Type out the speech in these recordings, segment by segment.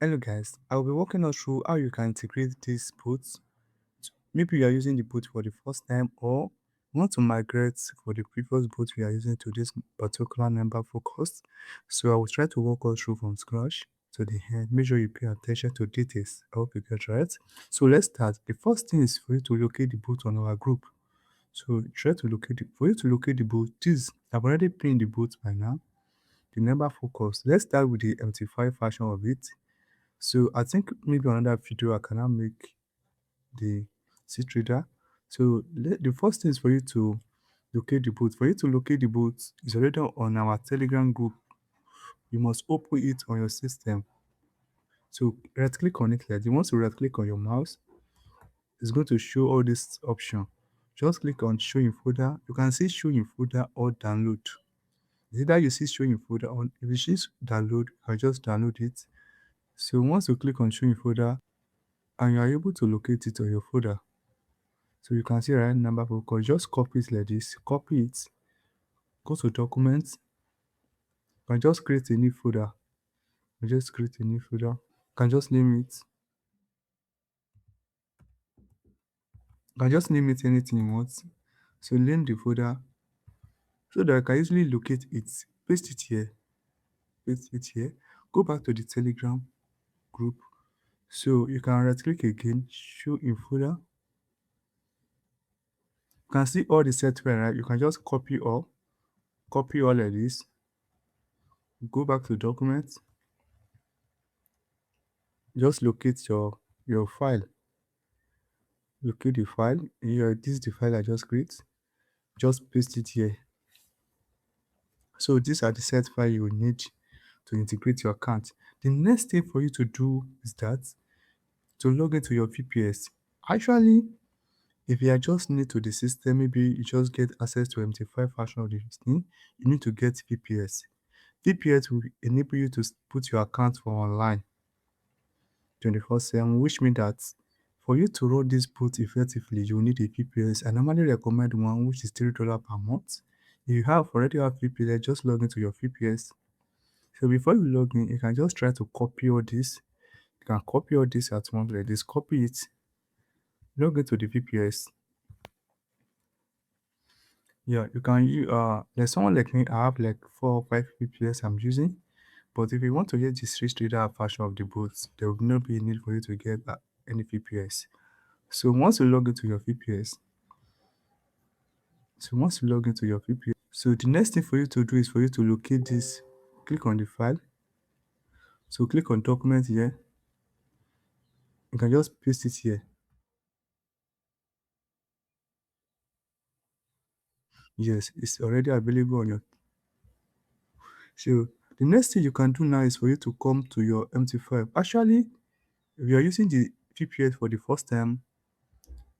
Hello guys, I will be walking us through how you can integrate these bots. Maybe you are using the bot for the first time or want to migrate for the previous bot we are using to this particular number focus. So I will try to walk us through from scratch to the end. Make sure you pay attention to details. I hope you get right. So let's start. The first thing is for you to locate the bot on our group. So try to locate it. For you to locate the bot, this I've already pinned the bot by now. The number focus. Let's start with the MT5 version of it. So I think maybe another video I cannot make the seed reader. So the first thing is for you to locate the boot. For you to locate the boot, it's already on our Telegram group. You must open it on your system. So right click on it like you want to right click on your mouse. It's going to show all this option. Just click on show in folder. You can see show in folder or download. It's either you see show in folder or if you see download, you can just download it. So once you click on show in folder, and you are able to locate it on your folder. So you can see right number for call. Just copy it like this. Copy it. Go to documents. Can just create a new folder. Can just create a new folder. Can just name it. Can just name it anything you want. So name the folder so that I can easily locate it. Paste it here. Paste it here. Go back to the Telegram group. So you can right click again. Show in folder. You can see all the software, right? You can just copy all. Copy all like this. Go back to documents. Just locate your file. Locate the file. Here, this is the file I just create. Just paste it here. So these are the set file you will need to integrate your account. The next thing for you to do is that to log into your VPS. Actually, if you are just new to the system, maybe you just get access to MT5 version of the thing, you need to get VPS. VPS will enable you to put your account for online 24/7, which means that for you to run this boot effectively, you need a VPS. I normally recommend one which is $3 per month. If you already have VPS, just log into your VPS. So before you log in, you can just try to copy all this. You can copy all this at once like this. Copy it, log into the VPS. Yeah, you can use there's someone like me, I have like 4 or 5 VPS I'm using. But if you want to get the street trader version of the boot, there will not be a need for you to get any VPS. So once you log into your VPS, so the next thing for you to do is for you to locate this. Click on the file. So click on document here. You can just paste it here. Yes, it's already available on your. So the next thing you can do now is for you to come to your MT5. Actually, if you are using the VPS for the first time,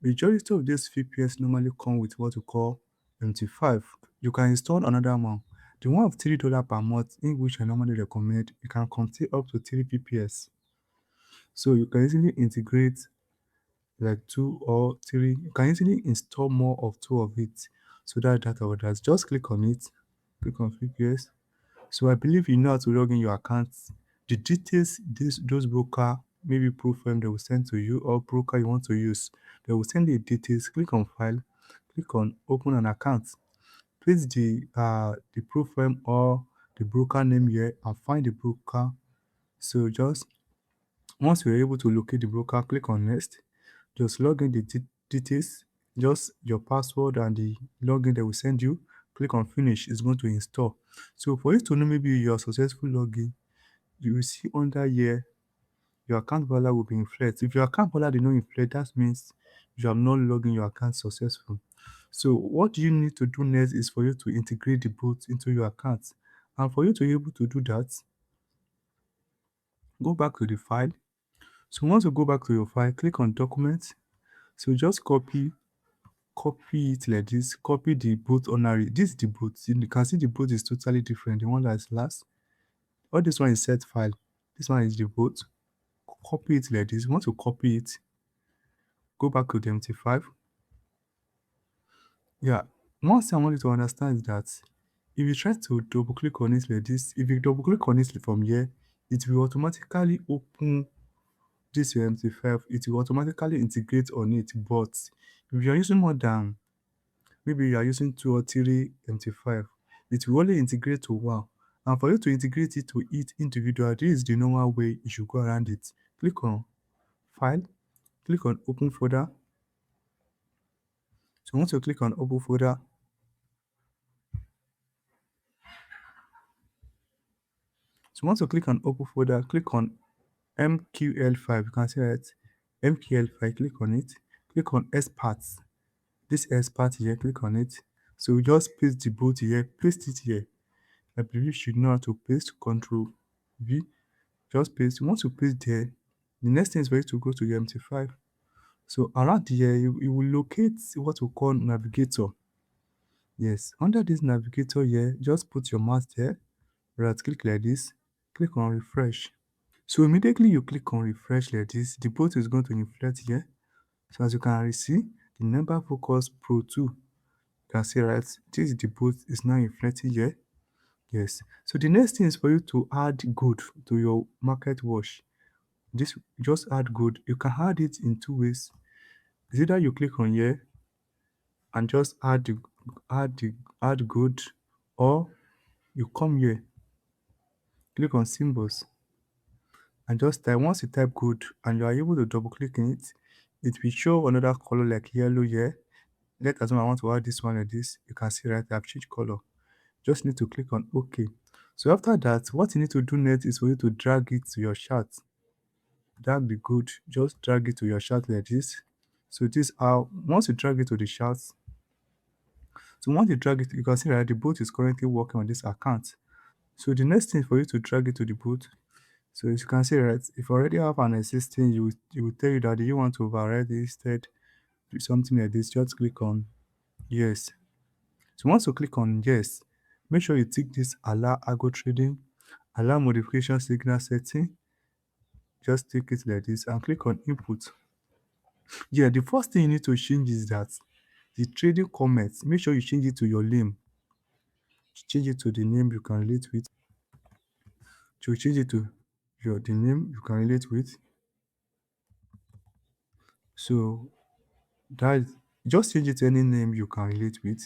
majority of these VPS normally come with what we call MT5. You can install another one. The one of $3 per month, in which I normally recommend, you can contain up to 3 VPS. So you can easily integrate like 2 or 3. You can easily install more of 2 of it so that data orders. Just click on it, click on VPS. So I believe you know how to log in your account. The details those broker maybe profile they will send to you or broker you want to use, they will send you the details. Click on file, click on open an account. Place the profile or the broker name here and find the broker. So just once you're able to locate the broker, click on next. Just log in the details, just your password and the login they will send you. Click on finish, it's going to install. So for you to know maybe your successful login, you will see under here your account value will be inflated. If your account value did not inflate, that means you have not logged in your account successful. So what you need to do next is for you to integrate the bot into your account. And for you to be able to do that, go back to the file. So once you go back to your file, click on documents. So just copy it like this. Copy the boot honorary. This is the boot. You can see the boot is totally different. The one that is last. All this one is set file. This one is the boot. Copy it like this. Once you copy it, go back to the MT5. Yeah. One thing I want you to understand is that if you try to double click on it like this, if you double click on it from here, it will automatically open this your MT5, it will automatically integrate on it. But if you are using more than, maybe you are using 2 or 3 MT5, it will only integrate to one. And for you to integrate it to each individual, this is the normal way you should go around it. Click on File, click on Open Folder. So once you click on Open Folder, click on MQL5. You can see that MQL5, click on it. Click on Exports. This expert here, click on it. So just paste the boot here, paste it here. I believe you should know how to paste. Control V, just paste. Once you paste there, the next thing is for you to go to your MT5. So around here, you will locate what we call navigator. Yes, under this navigator here, just put your mouse there, right click like this, click on refresh. So immediately you click on refresh like this, the boat is going to inflate here. So as you can see, the number focus pro 2, you can see right, this is the boat is now inflating here. Yes. So the next thing is for you to add good to your market watch. This just add good. You can add it in two ways. Is either you click on here and just add the add good, or you come here, click on symbols and just type. Once you type good and you are able to double click in it, it will show another color like yellow here. Let us know I want to add this one like this. You can see right, I've changed color. Just need to click on OK. So after that, what you need to do next is for you to drag it to your chart. Drag the good, just drag it to your chart like this. So this how once you drag it to the chart, so once you drag it, you can see that the boat is currently working on this account. So the next thing for you to drag it to the boat. So as you can see, right, if you already have an existing, you will tell you that you want to override it instead, do something like this. Just click on yes. So once you click on yes, make sure you tick this allow algo trading, allow modification signal setting. Just take it like this and click on input. Yeah, the first thing you need to change is that the trading comments, make sure you change it to your name. Change it to the name you can relate with. So change it to the name you can relate with. So that, just change it to any name you can relate with.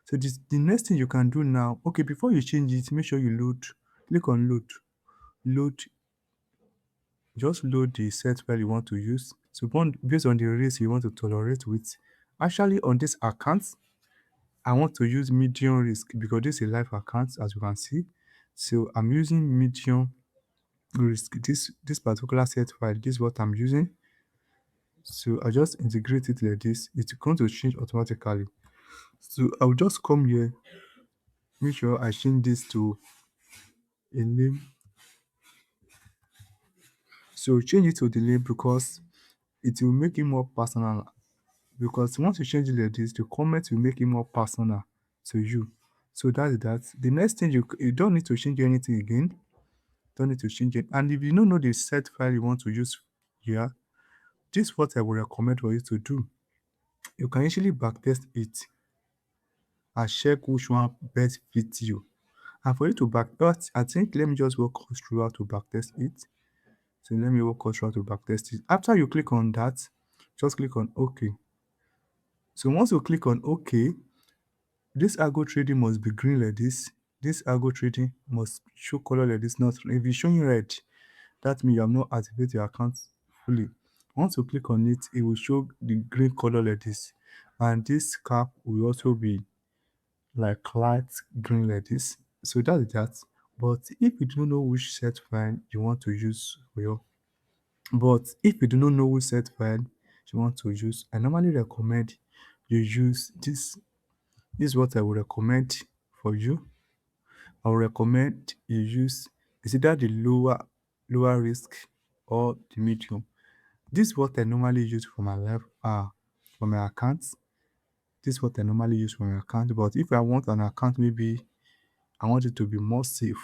So this the next thing you can do now. Okay, before you change it, make sure you load. Click on load. Load, just load the set file you want to use. So based on the risk you want to tolerate with. Actually, on this account, I want to use medium risk because this is a live account, as you can see. So I'm using medium risk. This particular set file, this is what I'm using. So I just integrate it like this. It's going to change automatically. So I'll just come here, make sure I change this to a name. So change it to the name because it will make it more personal. Because once you change it like this, the comment will make it more personal to you. So that's that. The next thing, you don't need to change anything again. Don't need to change it. And if you don't know the set file you want to use here, this is what I would recommend for you to do. You can actually backtest it and check which one best fits you. And for you to but I think let me just walk us through how to backtest it. So let me walk us through how to backtest it. After you click on that, just click on OK. So once you click on OK, this algo trading must be green like this. This algo trading must show color like this. Not if it's showing red, that means you have not activated your account fully. Once you click on it, it will show the green color like this. And this cap will also be like light green like this. So that's that. But if you don't know which set file you want to use for your if you do not know which set file you want to use, I normally recommend you use this. This is what I would recommend for you. I would recommend you use is either the lower risk or the medium. This is what I normally use for my life for my accounts. This is what I normally use for my account. But if I want an account, maybe I want it to be more safe.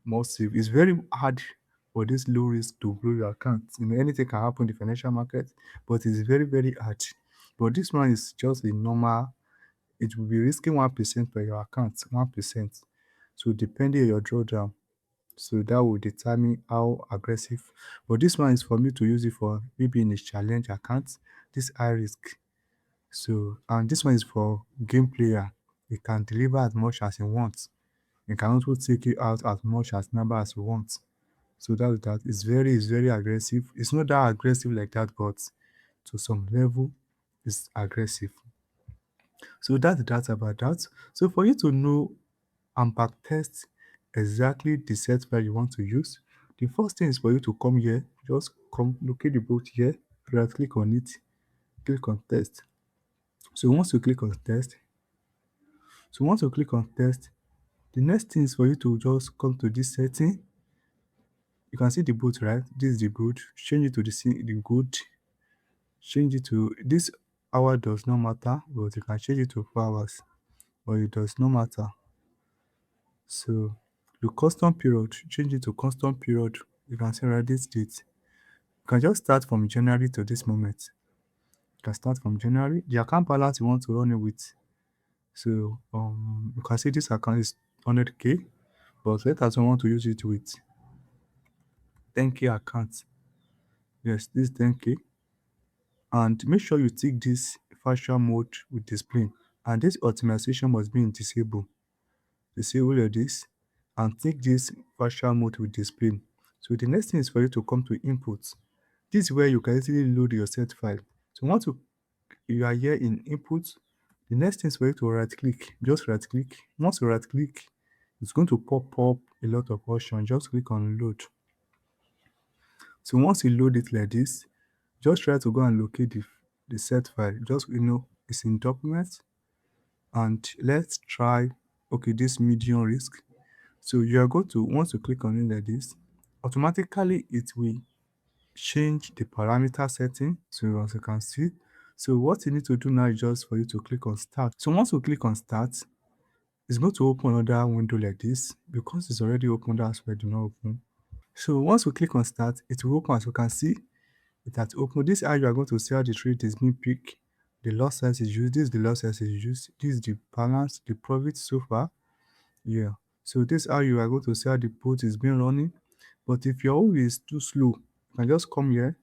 More safe. It's very hard for this low risk to blow your account. Anything can happen in the financial market, but it's very, very hard. But this one is just a normal, it will be risking 1% per your account, 1%. So depending on your drawdown. So that will determine how aggressive. But this one is for me to use it for maybe in a challenge account. This high risk. So and this one is for game player. It can deliver as much as he wants. It can also take you out as much as number as you want. So that's that. It's very aggressive. It's not that aggressive like that, but to some level, it's aggressive. So that's that about that. So for you to know and backtest exactly the set file you want to use, the first thing is for you to come here, just come locate the boat here, right click on it, click on test. So once you click on test, once you click on test, the next thing is for you to just come to this setting. You can see the boot, right? This is the boot. Change it to the good. Change it to this hour does not matter, but you can change it to 4 hours, but it does not matter. So the custom period, change it to custom period. You can see right this date. You can just start from January to this moment. You can start from January. The account balance you want to run it with. So you can see this account is 100k, but let us want to use it with 10k account. Yes, this 10k. And make sure you tick this facial mode with display. And this optimization must be in disable. Disable your this and take this facial mode with display. So the next thing is for you to come to input. This is where you can easily load your set file. So once you are here in input, the next thing is for you to right click. Just right click. Once you right click, it's going to pop up a lot of options. Just click on load. So once you load it like this, just try to go and locate the set file. Just it's in documents, and let's try this medium risk. So you are going to once you click on it like this, automatically it will change the parameter setting. So as you can see, so what you need to do now is just for you to click on start. So once you click on start, it's going to open another window like this. Because it's already open, that's why it do not open. So once we click on start, it will open. As you can see, it has opened. This is how you are going to see how the trade is being picked. The loss size is used. This is the loss size is used. This is the balance, the profit so far. Yeah. So this is how you are going to see how the put is being running. But if your own is too slow, you can just come here,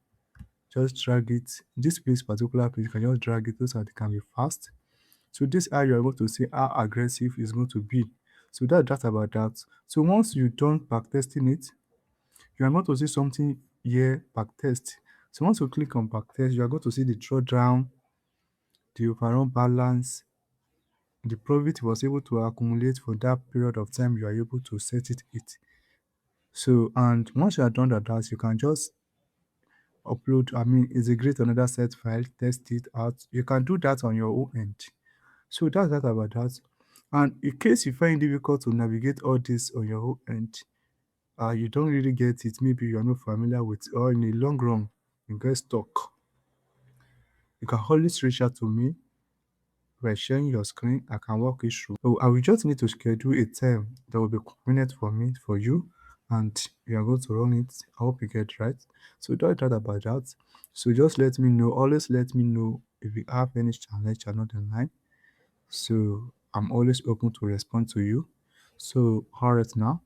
just drag it. This place, particular place, you can just drag it so that it can be fast. So this is how you are going to see how aggressive it's going to be. So that's about that. So once you're done back testing it, you are going to see something here, backtest. So once you click on backtest, you are going to see the drawdown, the overall balance, the profit was able to accumulate for that period of time you are able to set it. So and once you are done that, you can just upload, integrate another set file, test it out. You can do that on your own end. So that's that about that. And in case you find it difficult to navigate all this on your own end, you don't really get it, maybe you're not familiar with, or in the long run you get stuck, you can always reach out to me by sharing your screen. I can walk you through. So I will just need to schedule a time that will be convenient for me, for you, and we are going to run it. I hope you get right. So don't doubt about that. So just let me know, always let me know if you have any challenge along the line. So I'm always open to respond to you. So all right now.